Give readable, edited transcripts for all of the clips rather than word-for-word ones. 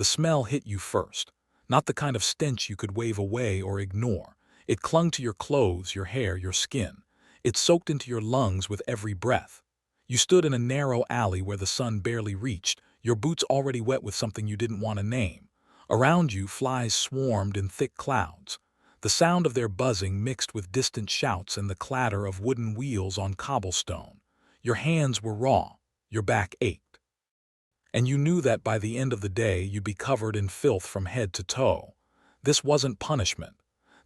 The smell hit you first, not the kind of stench you could wave away or ignore. It clung to your clothes, your hair, your skin. It soaked into your lungs with every breath. You stood in a narrow alley where the sun barely reached, your boots already wet with something you didn't want to name. Around you, flies swarmed in thick clouds. The sound of their buzzing mixed with distant shouts and the clatter of wooden wheels on cobblestone. Your hands were raw, your back ached. And you knew that by the end of the day you'd be covered in filth from head to toe. This wasn't punishment.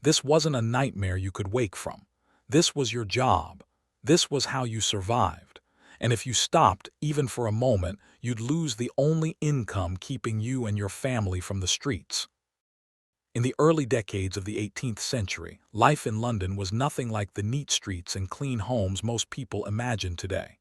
This wasn't a nightmare you could wake from. This was your job. This was how you survived. And if you stopped, even for a moment, you'd lose the only income keeping you and your family from the streets. In the early decades of the 18th century, life in London was nothing like the neat streets and clean homes most people imagine today.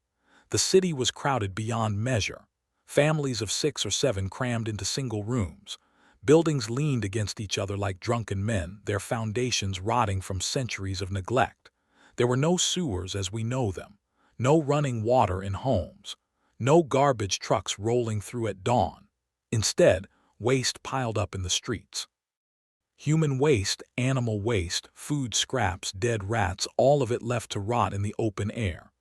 The city was crowded beyond measure. Families of 6 or 7 crammed into single rooms. Buildings leaned against each other like drunken men, their foundations rotting from centuries of neglect. There were no sewers as we know them, no running water in homes, no garbage trucks rolling through at dawn. Instead, waste piled up in the streets. Human waste, animal waste, food scraps, dead rats, all of it left to rot in the open air.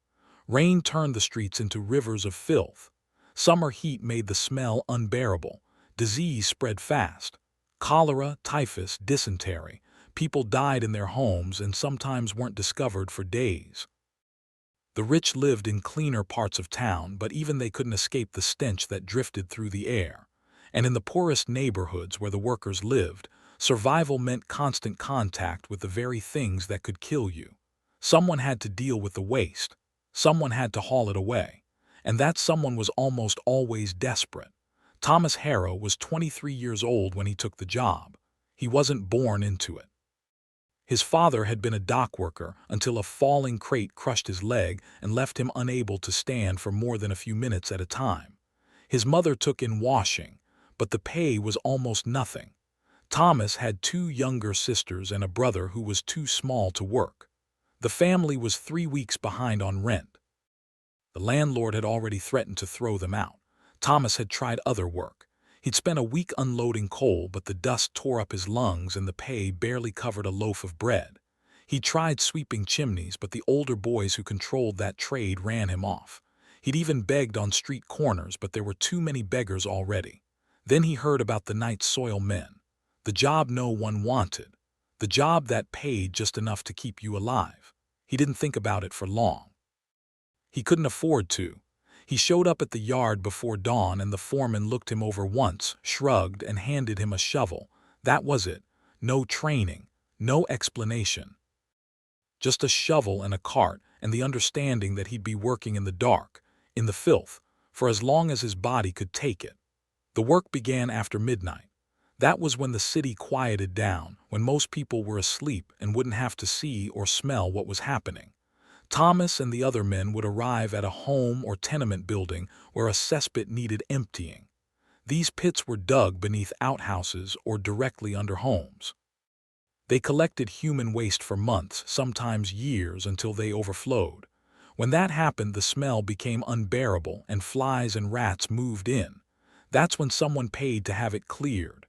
Rain turned the streets into rivers of filth. Summer heat made the smell unbearable. Disease spread fast. Cholera, typhus, dysentery. People died in their homes and sometimes weren't discovered for days. The rich lived in cleaner parts of town, but even they couldn't escape the stench that drifted through the air. And in the poorest neighborhoods where the workers lived, survival meant constant contact with the very things that could kill you. Someone had to deal with the waste. Someone had to haul it away. And that someone was almost always desperate. Thomas Harrow was 23 years old when he took the job. He wasn't born into it. His father had been a dock worker until a falling crate crushed his leg and left him unable to stand for more than a few minutes at a time. His mother took in washing, but the pay was almost nothing. Thomas had 2 younger sisters and a brother who was too small to work. The family was 3 weeks behind on rent. The landlord had already threatened to throw them out. Thomas had tried other work. He'd spent a week unloading coal, but the dust tore up his lungs and the pay barely covered a loaf of bread. He tried sweeping chimneys, but the older boys who controlled that trade ran him off. He'd even begged on street corners, but there were too many beggars already. Then he heard about the night soil men. The job no one wanted. The job that paid just enough to keep you alive. He didn't think about it for long. He couldn't afford to. He showed up at the yard before dawn and the foreman looked him over once, shrugged, and handed him a shovel. That was it. No training, no explanation. Just a shovel and a cart and the understanding that he'd be working in the dark, in the filth, for as long as his body could take it. The work began after midnight. That was when the city quieted down, when most people were asleep and wouldn't have to see or smell what was happening. Thomas and the other men would arrive at a home or tenement building where a cesspit needed emptying. These pits were dug beneath outhouses or directly under homes. They collected human waste for months, sometimes years, until they overflowed. When that happened, the smell became unbearable and flies and rats moved in. That's when someone paid to have it cleared.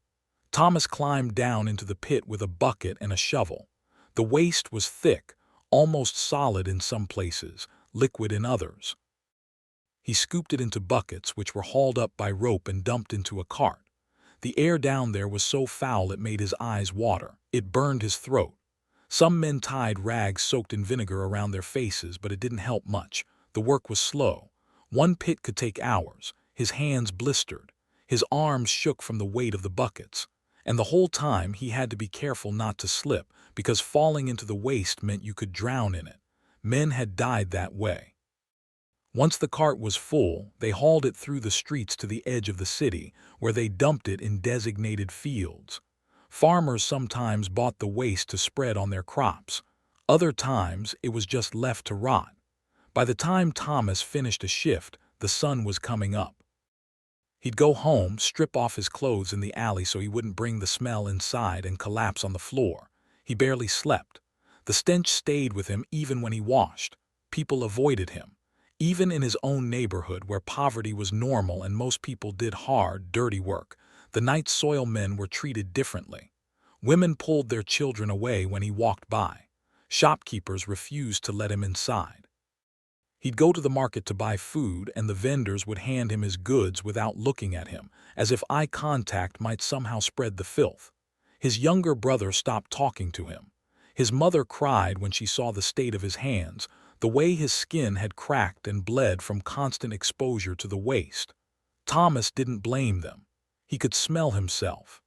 Thomas climbed down into the pit with a bucket and a shovel. The waste was thick, almost solid in some places, liquid in others. He scooped it into buckets which were hauled up by rope and dumped into a cart. The air down there was so foul it made his eyes water. It burned his throat. Some men tied rags soaked in vinegar around their faces, but it didn't help much. The work was slow. One pit could take hours. His hands blistered. His arms shook from the weight of the buckets. And the whole time he had to be careful not to slip, because falling into the waste meant you could drown in it. Men had died that way. Once the cart was full, they hauled it through the streets to the edge of the city, where they dumped it in designated fields. Farmers sometimes bought the waste to spread on their crops. Other times, it was just left to rot. By the time Thomas finished a shift, the sun was coming up. He'd go home, strip off his clothes in the alley so he wouldn't bring the smell inside, and collapse on the floor. He barely slept. The stench stayed with him even when he washed. People avoided him. Even in his own neighborhood where poverty was normal and most people did hard, dirty work, The night soil men were treated differently. Women pulled their children away when he walked by. Shopkeepers refused to let him inside. He'd go to the market to buy food, and the vendors would hand him his goods without looking at him, as if eye contact might somehow spread the filth. His younger brother stopped talking to him. His mother cried when she saw the state of his hands, the way his skin had cracked and bled from constant exposure to the waste. Thomas didn't blame them. He could smell himself.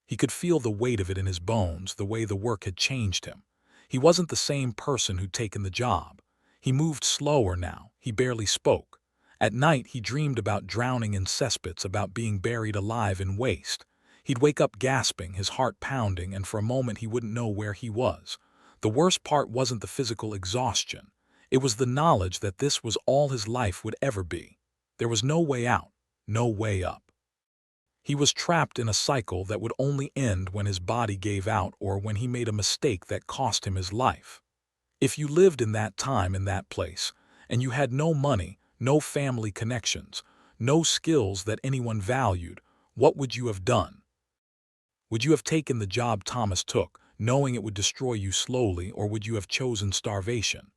He could feel the weight of it in his bones, the way the work had changed him. He wasn't the same person who'd taken the job. He moved slower now. He barely spoke. At night, he dreamed about drowning in cesspits, about being buried alive in waste. He'd wake up gasping, his heart pounding, and for a moment he wouldn't know where he was. The worst part wasn't the physical exhaustion. It was the knowledge that this was all his life would ever be. There was no way out, no way up. He was trapped in a cycle that would only end when his body gave out or when he made a mistake that cost him his life. If you lived in that time, in that place, and you had no money, no family connections, no skills that anyone valued, what would you have done? Would you have taken the job Thomas took, knowing it would destroy you slowly, or would you have chosen starvation?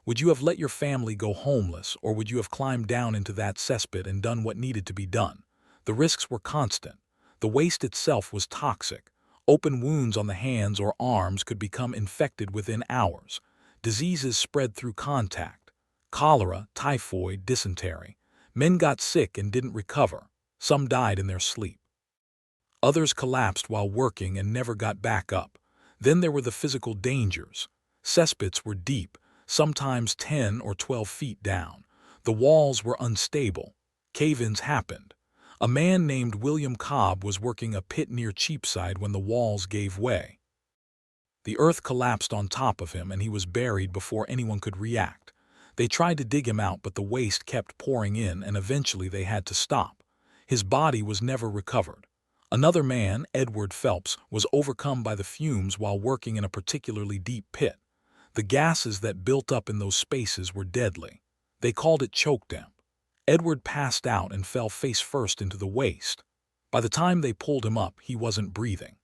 Would you have let your family go homeless, or would you have climbed down into that cesspit and done what needed to be done? The risks were constant. The waste itself was toxic. Open wounds on the hands or arms could become infected within hours. Diseases spread through contact. Cholera, typhoid, dysentery. Men got sick and didn't recover. Some died in their sleep. Others collapsed while working and never got back up. Then there were the physical dangers. Cesspits were deep, sometimes 10 or 12 feet down. The walls were unstable. Cave-ins happened. A man named William Cobb was working a pit near Cheapside when the walls gave way. The earth collapsed on top of him and he was buried before anyone could react. They tried to dig him out, but the waste kept pouring in and eventually they had to stop. His body was never recovered. Another man, Edward Phelps, was overcome by the fumes while working in a particularly deep pit. The gases that built up in those spaces were deadly. They called it choke damp. Edward passed out and fell face first into the waste. By the time they pulled him up, he wasn't breathing.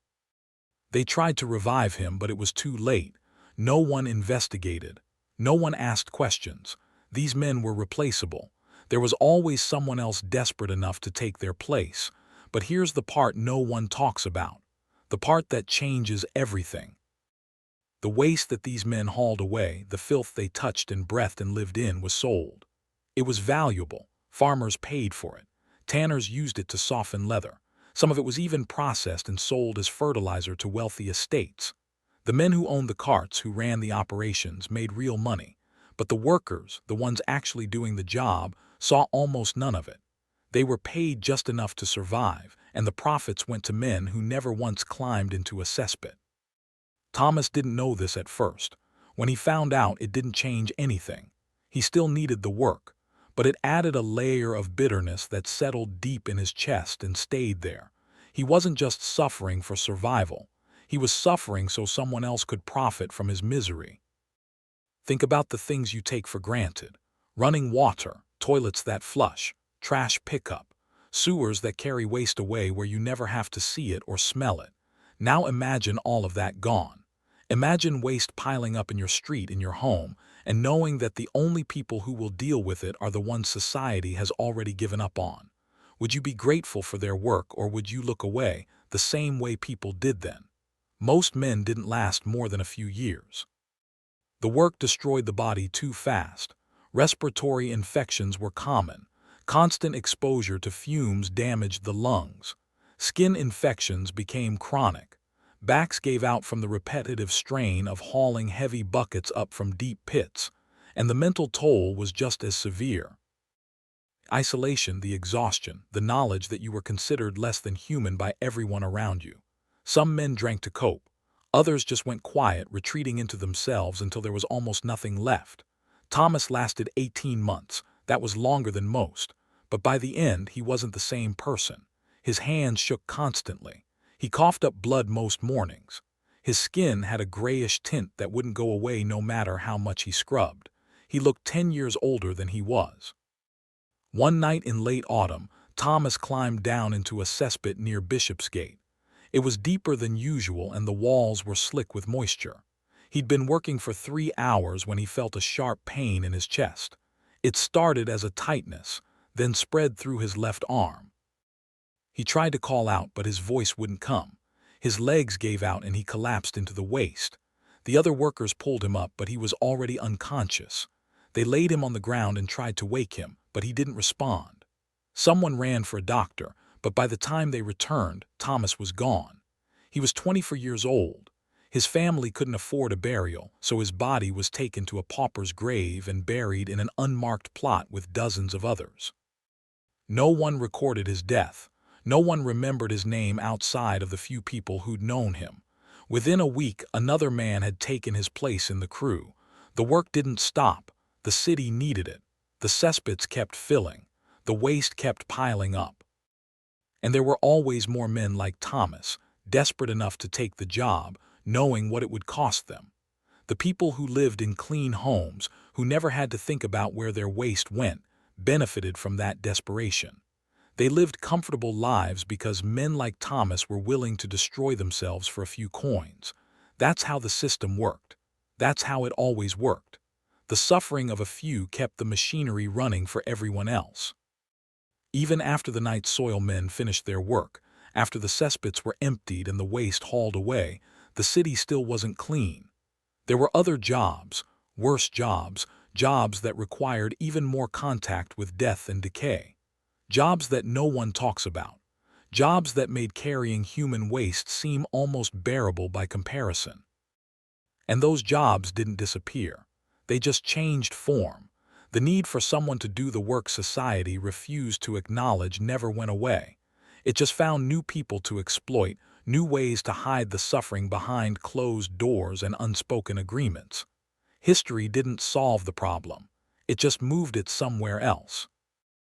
They tried to revive him, but it was too late. No one investigated. No one asked questions. These men were replaceable. There was always someone else desperate enough to take their place. But here's the part no one talks about. The part that changes everything. The waste that these men hauled away, the filth they touched and breathed and lived in, was sold. It was valuable. Farmers paid for it. Tanners used it to soften leather. Some of it was even processed and sold as fertilizer to wealthy estates. The men who owned the carts, who ran the operations, made real money. But the workers, the ones actually doing the job, saw almost none of it. They were paid just enough to survive, and the profits went to men who never once climbed into a cesspit. Thomas didn't know this at first. When he found out, it didn't change anything. He still needed the work, but it added a layer of bitterness that settled deep in his chest and stayed there. He wasn't just suffering for survival. He was suffering so someone else could profit from his misery. Think about the things you take for granted. Running water, toilets that flush, trash pickup, sewers that carry waste away where you never have to see it or smell it. Now imagine all of that gone. Imagine waste piling up in your street, in your home, and knowing that the only people who will deal with it are the ones society has already given up on. Would you be grateful for their work, or would you look away, the same way people did then? Most men didn't last more than a few years. The work destroyed the body too fast. Respiratory infections were common. Constant exposure to fumes damaged the lungs. Skin infections became chronic. Backs gave out from the repetitive strain of hauling heavy buckets up from deep pits, and the mental toll was just as severe. Isolation, the exhaustion, the knowledge that you were considered less than human by everyone around you. Some men drank to cope. Others just went quiet, retreating into themselves until there was almost nothing left. Thomas lasted 18 months. That was longer than most. But by the end, he wasn't the same person. His hands shook constantly. He coughed up blood most mornings. His skin had a grayish tint that wouldn't go away no matter how much he scrubbed. He looked 10 years older than he was. One night in late autumn, Thomas climbed down into a cesspit near Bishopsgate. It was deeper than usual and the walls were slick with moisture. He'd been working for 3 hours when he felt a sharp pain in his chest. It started as a tightness, then spread through his left arm. He tried to call out, but his voice wouldn't come. His legs gave out and he collapsed into the waste. The other workers pulled him up, but he was already unconscious. They laid him on the ground and tried to wake him, but he didn't respond. Someone ran for a doctor, but by the time they returned, Thomas was gone. He was 24 years old. His family couldn't afford a burial, so his body was taken to a pauper's grave and buried in an unmarked plot with dozens of others. No one recorded his death. No one remembered his name outside of the few people who'd known him. Within a week, another man had taken his place in the crew. The work didn't stop. The city needed it. The cesspits kept filling. The waste kept piling up. And there were always more men like Thomas, desperate enough to take the job, knowing what it would cost them. The people who lived in clean homes, who never had to think about where their waste went, benefited from that desperation. They lived comfortable lives because men like Thomas were willing to destroy themselves for a few coins. That's how the system worked. That's how it always worked. The suffering of a few kept the machinery running for everyone else. Even after the night soil men finished their work, after the cesspits were emptied and the waste hauled away, the city still wasn't clean. There were other jobs, worse jobs, jobs that required even more contact with death and decay. Jobs that no one talks about. Jobs that made carrying human waste seem almost bearable by comparison. And those jobs didn't disappear. They just changed form. The need for someone to do the work society refused to acknowledge never went away. It just found new people to exploit, new ways to hide the suffering behind closed doors and unspoken agreements. History didn't solve the problem. It just moved it somewhere else.